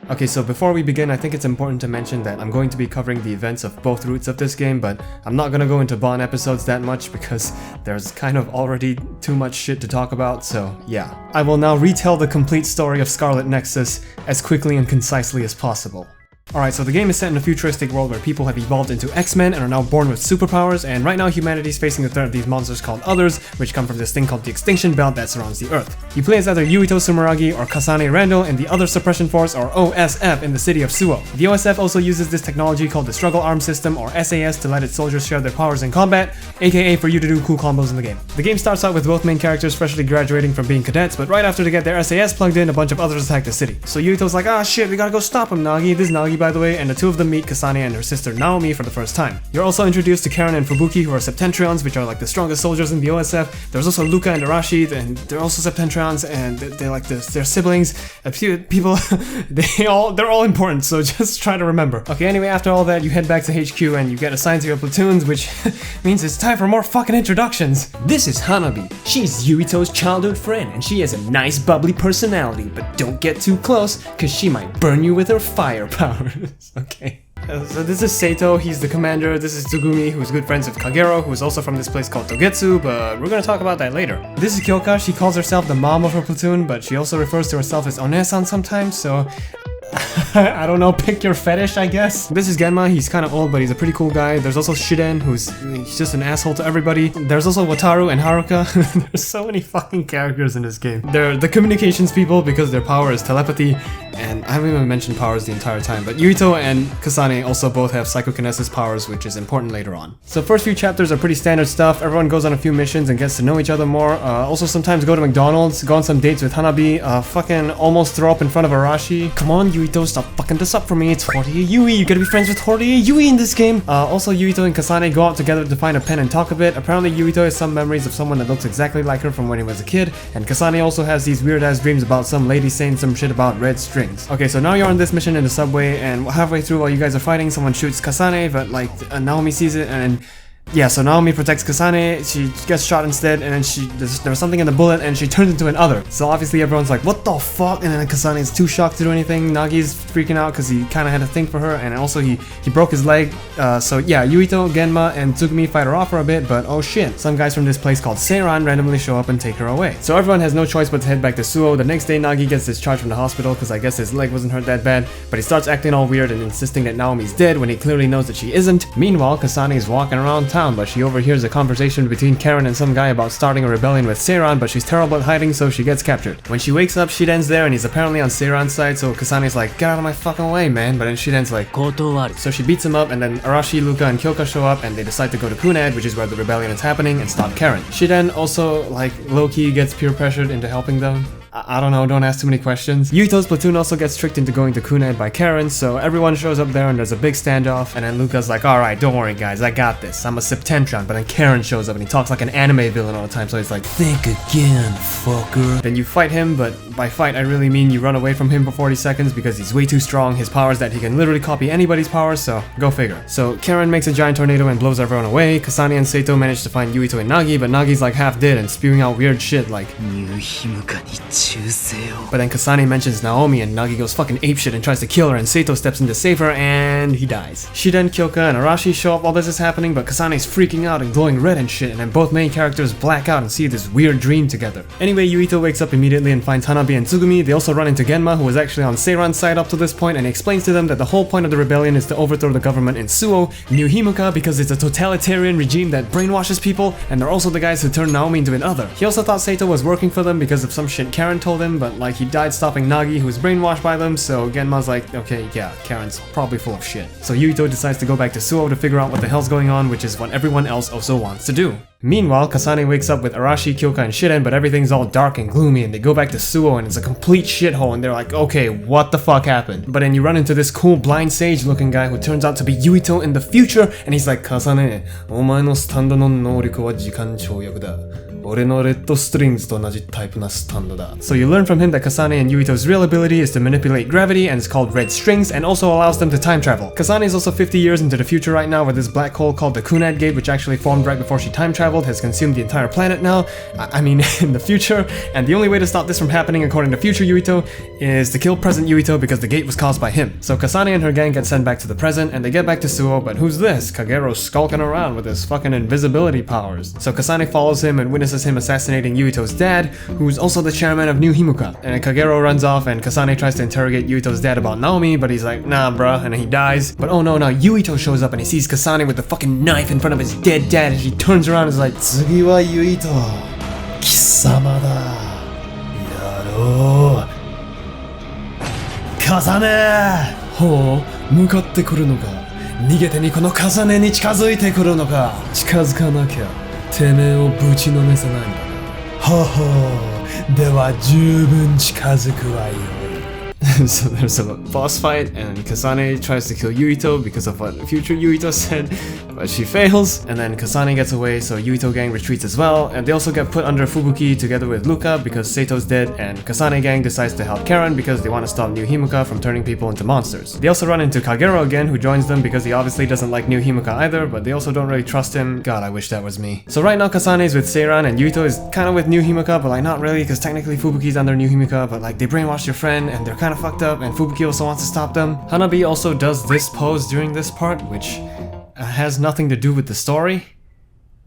Okay, so before we begin, I think it's important to mention that I'm going to be covering the events of both routes of this game, but I'm not gonna go into Bond episodes that much because there's kind of already too much shit to talk about, so yeah. I will now retell the complete story of Scarlet Nexus as quickly and concisely as possible. Alright, so the game is set in a futuristic world where people have evolved into X-Men and are now born with superpowers, and right now humanity is facing the threat of these monsters called Others, which come from this thing called the Extinction Belt that surrounds the Earth. You play as either Yuito Sumeragi or Kasane Randall in the Other Suppression Force, or OSF, in the city of Suo. The OSF also uses this technology called the Struggle Arm System, or SAS, to let its soldiers share their powers in combat, aka for you to do cool combos in the game. The game starts out with both main characters freshly graduating from being cadets, but right after they get their SAS plugged in, a bunch of others attack the city. So Yuito's like, ah shit, we gotta go stop him, Nagi. This is Nagi, by the way, and the two of them meet Kasane and her sister Naomi for the first time. You're also introduced to Karen and Fubuki, who are Septentrions, which are like the strongest soldiers in the OSF. There's also Luca and Arashi, and they're also Septentrions, and they're like their siblings. People, they're all important, so just try to remember. Okay, anyway, after all that, you head back to HQ and you get assigned to your platoons, which means it's time for more fucking introductions. This is Hanabi. She's Yuito's childhood friend, and she has a nice bubbly personality, but don't get too close, cause she might burn you with her fire powers. Okay. So this is Seito, he's the commander. This is Tsugumi, who's good friends with Kagero, who's also from this place called Togetsu, but we're gonna talk about that later. This is Kyoka, she calls herself the mom of her platoon, but she also refers to herself as Onesan sometimes, so I don't know, pick your fetish, I guess. This is Genma, he's kind of old, but he's a pretty cool guy. There's also Shiden, he's just an asshole to everybody. There's also Wataru and Haruka. There's so many fucking characters in this game. They're the communications people because their power is telepathy, and I haven't even mentioned powers the entire time, but Yuito and Kasane also both have psychokinesis powers, which is important later on. So first few chapters are pretty standard stuff. Everyone goes on a few missions and gets to know each other more. Also sometimes go to McDonald's, go on some dates with Hanabi, fucking almost throw up in front of Arashi. Come on, Yuito, stop fucking this up for me. It's Horie Yui. You gotta be friends with Horie Yui in this game. Also, Yuito and Kasane go out together to find a pen and talk a bit. Apparently, Yuito has some memories of someone that looks exactly like her from when he was a kid, and Kasane also has these weird-ass dreams about some lady saying some shit about red strings. Okay, so now you're on this mission in the subway, and halfway through while you guys are fighting, someone shoots Kasane, but like Naomi sees it, and yeah, so Naomi protects Kasane, she gets shot instead, and then there was something in the bullet, and she turns into an Other. So obviously everyone's like, what the fuck? And then Kasane is too shocked to do anything. Nagi's freaking out because he kind of had a thing for her, and also he broke his leg. So yeah, Yuito, Genma, and Tsugumi fight her off for a bit, but oh shit, some guys from this place called Seiran randomly show up and take her away. So everyone has no choice but to head back to Suo. The next day, Nagi gets discharged from the hospital because I guess his leg wasn't hurt that bad, but he starts acting all weird and insisting that Naomi's dead when he clearly knows that she isn't. Meanwhile, Kasane is walking around town, but she overhears a conversation between Karen and some guy about starting a rebellion with Seiran, but she's terrible at hiding, so she gets captured. When she wakes up, Shiden's there, and he's apparently on Seiran's side, so Kasane's like, get out of my fucking way, man, but then Shiden's like, Kotowaru. So she beats him up, and then Arashi, Luca, and Kyoka show up, and they decide to go to Kuned, which is where the rebellion is happening, and stop Karen. Shiden also, like, low-key gets peer pressured into helping them. I don't know, don't ask too many questions. Yuito's platoon also gets tricked into going to Kuned by Karen, so everyone shows up there and there's a big standoff, and then Luca's like, alright, don't worry guys, I got this, I'm a Septentrion, but then Karen shows up and he talks like an anime villain all the time, so he's like, think again, fucker. Then you fight him, but by fight I really mean you run away from him for 40 seconds because he's way too strong, his power is that he can literally copy anybody's powers, so go figure. So Karen makes a giant tornado and blows everyone away. Kasane and Seito manage to find Yuito and Nagi, but Nagi's like half dead and spewing out weird shit like but then Kasane mentions Naomi and Nagi goes fucking apeshit and tries to kill her, and Seito steps in to save her and he dies. Shiden, Kyoka, and Arashi show up while this is happening, but Kasane's freaking out and glowing red and shit, and then both main characters black out and see this weird dream together. Anyway, Yuito wakes up immediately and finds Hanabi and Tsugumi. They also run into Genma, who was actually on Seiran's side up to this point, and he explains to them that the whole point of the rebellion is to overthrow the government in Suo, New Himuka, because it's a totalitarian regime that brainwashes people, and they're also the guys who turned Naomi into an Other. He also thought Seito was working for them because of some shit Karen told him, but like he died stopping Nagi, who was brainwashed by them, so Genma's like, okay, yeah, Karen's probably full of shit. So Yuito decides to go back to Suo to figure out what the hell's going on, which is what everyone else also wants to do. Meanwhile, Kasane wakes up with Arashi, Kyoka, and Shiden, but everything's all dark and gloomy, and they go back to Suo, and it's a complete shithole, and they're like, okay, what the fuck happened? But then you run into this cool blind sage looking guy who turns out to be Yuito in the future, and he's like, Kasane, omae no stand no noriku wa jikan chouyaku da. 俺のレッドストリングスと同じタイプなスタンドだ. So you learn from him that Kasane and Yuito's real ability is to manipulate gravity and is called red strings and also allows them to time travel. Kasane is also 50 years into the future right now, where this black hole called the Kunad Gate, which actually formed right before she time traveled, has consumed the entire planet now. I mean, in the future. And the only way to stop this from happening, according to future Yuito, is to kill present Yuito because the gate was caused by him. So Kasane and her gang get sent back to the present, and they get back to Suo, but who's this? Kagero's skulking around with his fucking invisibility powers. So Kasane follows him and witnesses him assassinating Yuito's dad, who's also the chairman of New Himuka. And Kagero runs off, and Kasane tries to interrogate Yuito's dad about Naomi, but he's like, nah bruh, and he dies. But oh no, now Yuito shows up and he sees Kasane with the fucking knife in front of his dead dad, and she turns around and is like, Tsugi wa Yuito, kisama da, yaro. Kasane! ほう、向かってくるのか。逃げてにこのKasaneに近づいてくるのか。近づかなきゃ、てめえをぶちのめさないんだな。ほほう、では十分近づくわよ。So there's a boss fight, and Kasane tries to kill Yuito because of what future Yuito said, but she fails, and then Kasane gets away, so Yuito gang retreats as well, and they also get put under Fubuki together with Luka because Sato's dead, and Kasane gang decides to help Karen because they want to stop New Himuka from turning people into monsters. They also run into Kagero again, who joins them because he obviously doesn't like New Himuka either, but they also don't really trust him. God, I wish that was me. So right now Kasane is with Seiran, and Yuito is kind of with New Himuka, but like not really, because technically Fubuki's under New Himuka, but like they brainwashed your friend, and they're kind of fucked up, and Fubuki also wants to stop them. Hanabi also does this pose during this part, which has nothing to do with the story.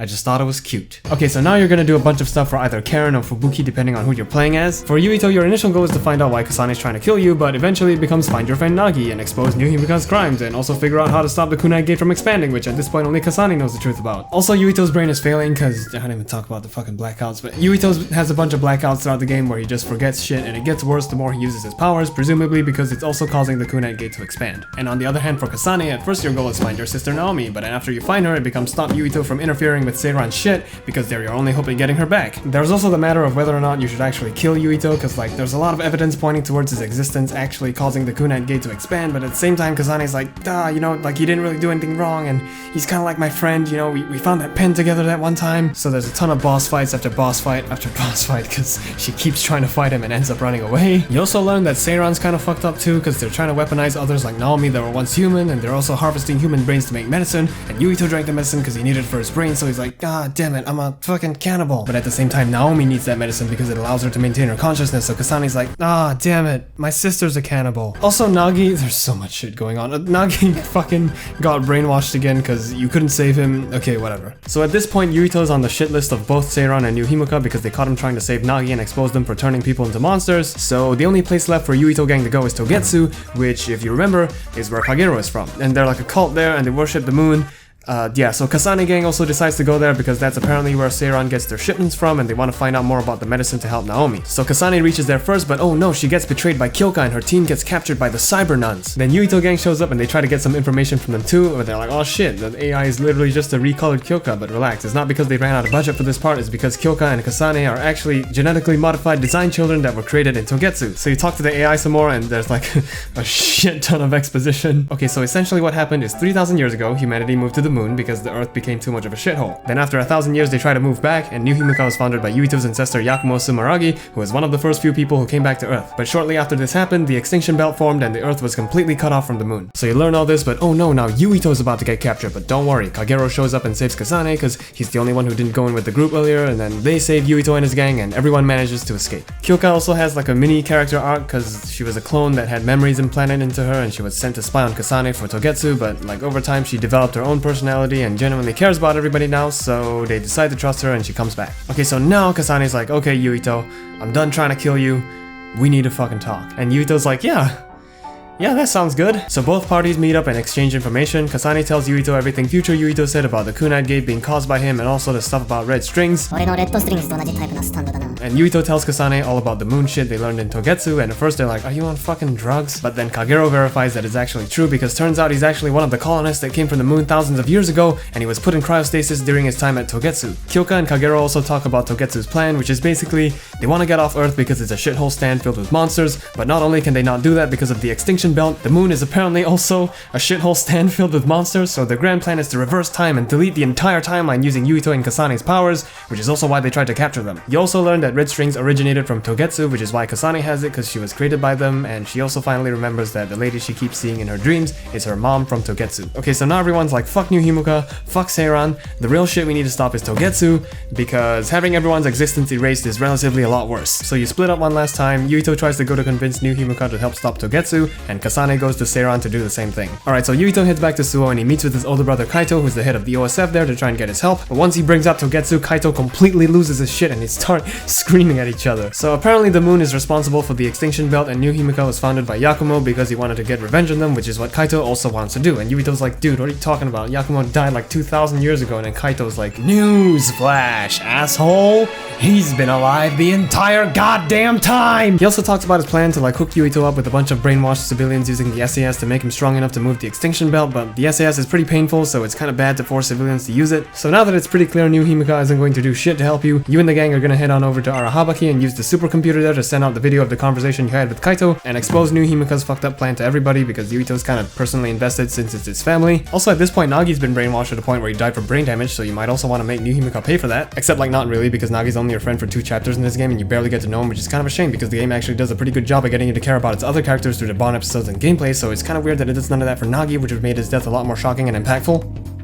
I just thought it was cute. Okay, so now you're gonna do a bunch of stuff for either Karen or Fubuki depending on who you're playing as. For Yuito, your initial goal is to find out why Kasane is trying to kill you, but eventually it becomes find your friend Nagi and expose New Himuka's crimes, and also figure out how to stop the Kunai Gate from expanding, which at this point only Kasane knows the truth about. Also, Yuito's brain is failing because I didn't even talk about the fucking blackouts, but Yuito has a bunch of blackouts throughout the game where he just forgets shit, and it gets worse the more he uses his powers, presumably because it's also causing the Kunai Gate to expand. And on the other hand, for Kasane, at first your goal is find your sister Naomi, but then after you find her, it becomes stop Yuito from interfering with Seiran's shit, because they're your only hope in getting her back. There's also the matter of whether or not you should actually kill Yuito, because like there's a lot of evidence pointing towards his existence actually causing the Kunai Gate to expand, but at the same time Kasane's like, you know, like he didn't really do anything wrong, and he's kind of like my friend, you know, we found that pen together that one time. So there's a ton of boss fights after boss fight after boss fight, because she keeps trying to fight him and ends up running away. You also learn that Seiran's kind of fucked up too, because they're trying to weaponize others like Naomi that were once human, and they're also harvesting human brains to make medicine, and Yuito drank the medicine because he needed it for his brain, so he's like, damn it, I'm a fucking cannibal. But at the same time, Naomi needs that medicine because it allows her to maintain her consciousness, so Kasane's like, damn it, my sister's a cannibal. Also, Nagi, there's so much shit going on. Nagi fucking got brainwashed again because you couldn't save him. Okay, whatever. So at this point, Yuito's on the shit list of both Seiran and New Himuka because they caught him trying to save Nagi and expose them for turning people into monsters. So the only place left for Yuito gang to go is Togetsu, which, if you remember, is where Kagero is from. And they're like a cult there, and they worship the moon. So Kasane gang also decides to go there because that's apparently where Seiran gets their shipments from, and they want to find out more about the medicine to help Naomi. So Kasane reaches there first, but oh no, she gets betrayed by Kyoka and her team gets captured by the cyber nuns. Then Yuito gang shows up and they try to get some information from them too, but they're like, oh shit, the AI is literally just a recolored Kyoka, but relax, it's not because they ran out of budget for this part, it's because Kyoka and Kasane are actually genetically modified design children that were created in Togetsu. So you talk to the AI some more and there's like a shit ton of exposition. Okay, so essentially what happened is 3,000 years ago, humanity moved to the moon because the Earth became too much of a shithole. Then after 1,000 years they try to move back, and New Himuka was founded by Yuito's ancestor Yakumo Sumeragi, who was one of the first few people who came back to Earth. But shortly after this happened, the extinction belt formed and the Earth was completely cut off from the moon. So you learn all this, but oh no, now Yuito is about to get captured, but don't worry, Kagero shows up and saves Kasane because he's the only one who didn't go in with the group earlier, and then they save Yuito and his gang and everyone manages to escape. Kyoka also has like a mini character arc because she was a clone that had memories implanted into her and she was sent to spy on Kasane for Togetsu, but like over time she developed her own personality and genuinely cares about everybody now, so they decide to trust her and she comes back. Okay, so now Kasane's like, okay Yuito, I'm done trying to kill you, we need to fucking talk. And Yuito's like, yeah, that sounds good. So both parties meet up and exchange information. Kasane tells Yuito everything future Yuito said about the Kunai Gate being caused by him and also the stuff about red strings. And Yuito tells Kasane all about the moon shit they learned in Togetsu, and at first they're like, are you on fucking drugs? But then Kagero verifies that it's actually true because turns out he's actually one of the colonists that came from the moon thousands of years ago, and he was put in cryostasis during his time at Togetsu. Kyoka and Kagero also talk about Togetsu's plan, which is basically they want to get off Earth because it's a shithole stand filled with monsters, but not only can they not do that because of the extinction extinction belt, the moon is apparently also a shithole stand filled with monsters, so their grand plan is to reverse time and delete the entire timeline using Yuito and Kasane's powers, which is also why they tried to capture them. You also learn that red strings originated from Togetsu, which is why Kasane has it, because she was created by them, and she also finally remembers that the lady she keeps seeing in her dreams is her mom from Togetsu. Okay, so now everyone's like, fuck New Himuka, fuck Seiran, the real shit we need to stop is Togetsu, because having everyone's existence erased is relatively a lot worse. So you split up one last time, Yuito tries to go to convince New Himuka to help stop Togetsu, and Kasane goes to Seiran to do the same thing. Alright, so Yuito heads back to Suo and he meets with his older brother Kaito, who's the head of the OSF there, to try and get his help, but once he brings up Togetsu, Kaito completely loses his shit and they start screaming at each other. So apparently the moon is responsible for the extinction belt, and New Himuka was founded by Yakumo because he wanted to get revenge on them, which is what Kaito also wants to do. And Yuito's like, dude, what are you talking about? Yakumo died like 2,000 years ago, and then Kaito's like, newsflash, asshole! He's been alive the entire goddamn time! He also talks about his plan to like hook Yuito up with a bunch of brainwashed civilians using the SAS to make him strong enough to move the extinction belt, but the SAS is pretty painful, so it's kind of bad to force civilians to use it. So now that it's pretty clear New Himuka isn't going to do shit to help you, you and the gang are gonna head on over to Arahabaki and use the supercomputer there to send out the video of the conversation you had with Kaito and expose New Himuka's fucked up plan to everybody, because Yuito's kind of personally invested since it's his family. Also, at this point, Nagi's been brainwashed to the point where he died from brain damage, so you might also want to make New Himuka pay for that. Except like not really, because Nagi's only your friend for 2 chapters in this game and you barely get to know him, which is kind of a shame because the game actually does a pretty good job of getting you to care about its other characters through the Bond episodes and gameplay, so it's kind of weird that it does none of that for Nagi, which would have made his death a lot more shocking and impactful.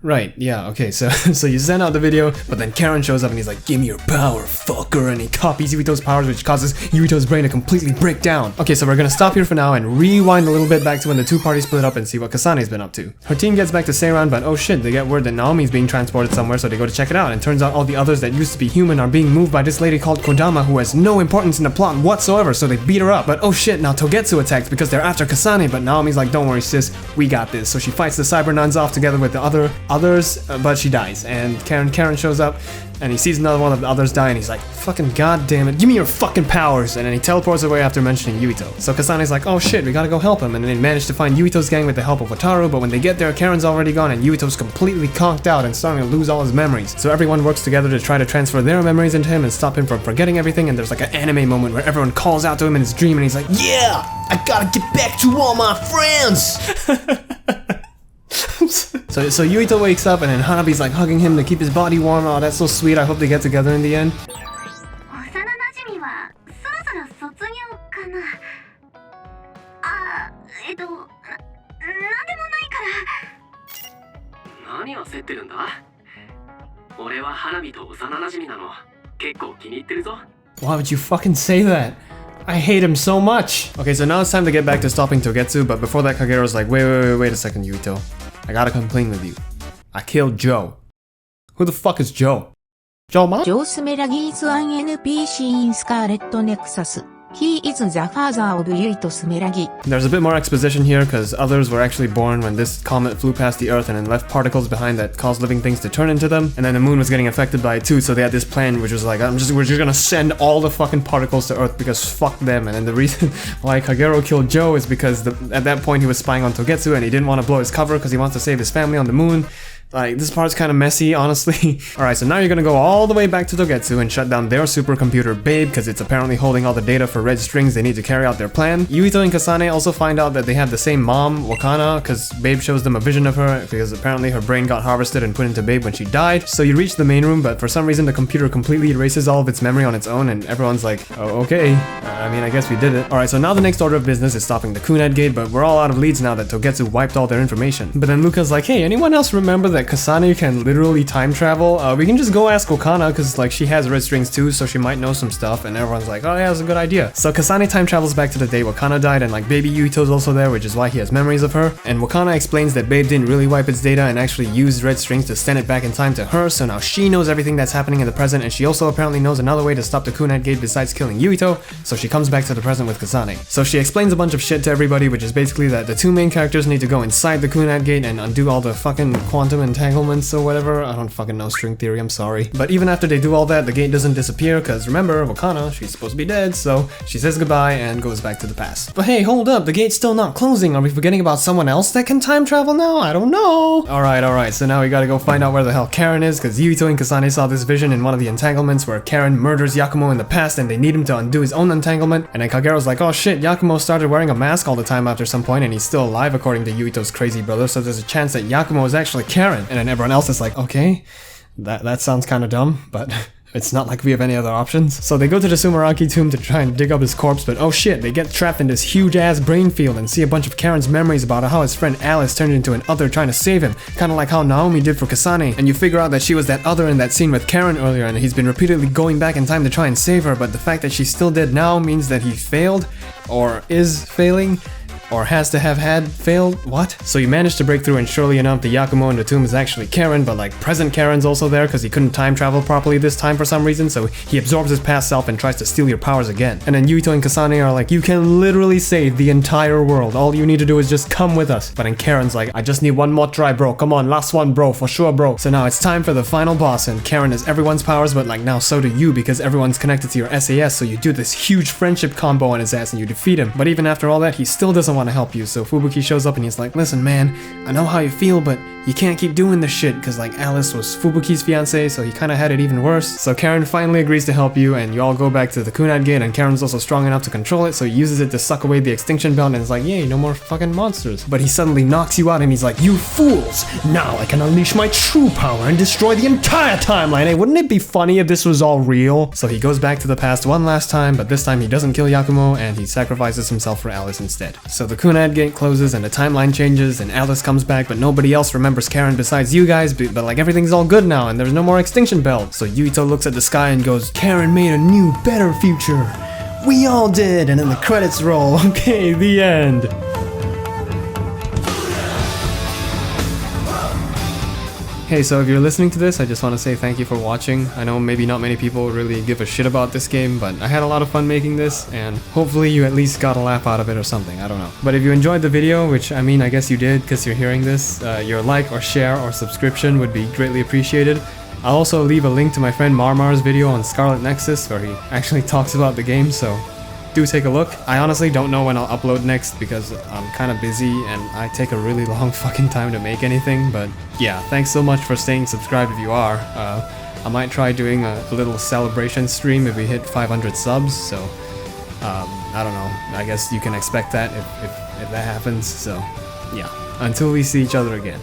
Right, yeah, okay, so you send out the video, but then Karen shows up and he's like, give me your power, fucker, and he copies Yuito's powers, which causes Yuito's brain to completely break down. Okay, so we're gonna stop here for now and rewind a little bit back to when the 2 parties split up and see what Kasane's been up to. Her team gets back to Seiran, but oh shit, they get word that Naomi's being transported somewhere, so they go to check it out, and turns out all the others that used to be human are being moved by this lady called Kodama, who has no importance in the plot whatsoever, so they beat her up. But oh shit, now Togetsu attacks because they're after Kasane, but Naomi's like, don't worry sis, we got this. So she fights the Cyber Nuns off together with the others, but she dies, and Karen shows up and he sees another one of the others die and he's like, fucking goddamn it, give me your fucking powers, and then he teleports away after mentioning Yuito. So Kasane's like, oh shit, we gotta go help him, and then they manage to find Yuito's gang with the help of Wataru, but when they get there, Karen's already gone and Yuito's completely conked out and starting to lose all his memories. So everyone works together to try to transfer their memories into him and stop him from forgetting everything, and there's like an anime moment where everyone calls out to him in his dream and he's like, yeah, I gotta get back to all my friends! So Yuito wakes up and then Hanabi's like hugging him to keep his body warm. Oh, that's so sweet. I hope they get together in the end. Why would you fucking say that? I hate him so much! Okay, so now it's time to get back to stopping Togetsu, but before that Kagero's like, wait a second, Yuito. I gotta complain with you. I killed Joe. Who the fuck is Joe? Joe Ma? Joe Smeragi is an NPC in Scarlet Nexus. He is the father of Yuito Smeragi. There's a bit more exposition here because others were actually born when this comet flew past the Earth and then left particles behind that caused living things to turn into them. And then the moon was getting affected by it too, so they had this plan which was like, we're just gonna send all the fucking particles to Earth because fuck them. And then the reason why Kagero killed Joe is because at that point he was spying on Togetsu and he didn't want to blow his cover because he wants to save his family on the moon. Like, this part's kind of messy, honestly. Alright, so now you're gonna go all the way back to Togetsu and shut down their supercomputer Babe, because it's apparently holding all the data for red strings they need to carry out their plan. Yuito and Kasane also find out that they have the same mom, Wakana, because Babe shows them a vision of her, because apparently her brain got harvested and put into Babe when she died. So you reach the main room, but for some reason the computer completely erases all of its memory on its own, and everyone's like, oh, okay. I mean, I guess we did it. Alright, so now the next order of business is stopping the Kunad Gate, but we're all out of leads now that Togetsu wiped all their information. But then Luca's like, hey, anyone else remember that Kasane can literally time travel? We can just go ask Okana, because like she has red strings too, so she might know some stuff, and everyone's like, oh yeah, that's a good idea. So Kasane time travels back to the day Wakana died, and like baby Yuito's also there, which is why he has memories of her. And Wakana explains that Babe didn't really wipe its data and actually used red strings to send it back in time to her, so now she knows everything that's happening in the present, and she also apparently knows another way to stop the Kunad Gate besides killing Yuito, so she comes back to the present with Kasane. So she explains a bunch of shit to everybody, which is basically that the 2 main characters need to go inside the Kunad Gate and undo all the fucking quantum entanglements or whatever. I don't fucking know string theory, I'm sorry. But even after they do all that, the gate doesn't disappear, because remember, Wakana, she's supposed to be dead, so she says goodbye and goes back to the past. But hey, hold up, the gate's still not closing. Are we forgetting about someone else that can time travel now? I don't know. Alright, so now we gotta go find out where the hell Karen is, because Yuito and Kasane saw this vision in one of the entanglements where Karen murders Yakumo in the past and they need him to undo his own entanglement. And then Kagero's like, oh shit, Yakumo started wearing a mask all the time after some point and he's still alive according to Yuito's crazy brother, so there's a chance that Yakumo is actually Karen. And then everyone else is like, okay, that sounds kind of dumb, but it's not like we have any other options. So they go to the Sumeragi tomb to try and dig up his corpse, but oh shit, they get trapped in this huge ass brain field and see a bunch of Karen's memories about how his friend Alice turned into an other trying to save him, kinda like how Naomi did for Kasane. And you figure out that she was that other in that scene with Karen earlier, and he's been repeatedly going back in time to try and save her, but the fact that she's still dead now means that he failed, or is failing, or has to have had failed. What? So you manage to break through, and surely enough, the Yakumo in the tomb is actually Karen, but like present Karen's also there because he couldn't time travel properly this time for some reason, so he absorbs his past self and tries to steal your powers again. And then Yuito and Kasane are like, you can literally save the entire world. All you need to do is just come with us. But then Karen's like, I just need one more try, bro. Come on, last one, bro, for sure, bro. So now it's time for the final boss, and Karen has everyone's powers, but like now so do you because everyone's connected to your SAS, so you do this huge friendship combo on his ass and you defeat him. But even after all that, he still doesn't want to help you, so Fubuki shows up and he's like, listen man, I know how you feel, but you can't keep doing this shit, because like Alice was Fubuki's fiance, so he kinda had it even worse. So Karen finally agrees to help you, and you all go back to the Kunad Gate, and Karen's also strong enough to control it, so he uses it to suck away the extinction belt, and it's like, yay, no more fucking monsters. But he suddenly knocks you out and he's like, you fools! Now I can unleash my true power and destroy the entire timeline. Hey, wouldn't it be funny if this was all real? So he goes back to the past one last time, but this time he doesn't kill Yakumo, and he sacrifices himself for Alice instead. So the Kunad Gate closes and the timeline changes, and Alice comes back, but nobody else remembers Karen besides you guys, but like everything's all good now and there's no more extinction belt. So Yuito looks at the sky and goes, Karen made a new, better future. We all did, and then the credits roll. Okay, the end. Hey, so if you're listening to this, I just want to say thank you for watching. I know maybe not many people really give a shit about this game, but I had a lot of fun making this, and hopefully you at least got a laugh out of it or something, I don't know. But if you enjoyed the video, which I mean I guess you did because you're hearing this, your like or share or subscription would be greatly appreciated. I'll also leave a link to my friend Marmar's video on Scarlet Nexus where he actually talks about the game, so do take a look. I honestly don't know when I'll upload next because I'm kind of busy and I take a really long fucking time to make anything, but yeah, thanks so much for staying subscribed if you are. I might try doing a little celebration stream if we hit 500 subs, so I don't know, I guess you can expect that if that happens, so yeah. Until we see each other again.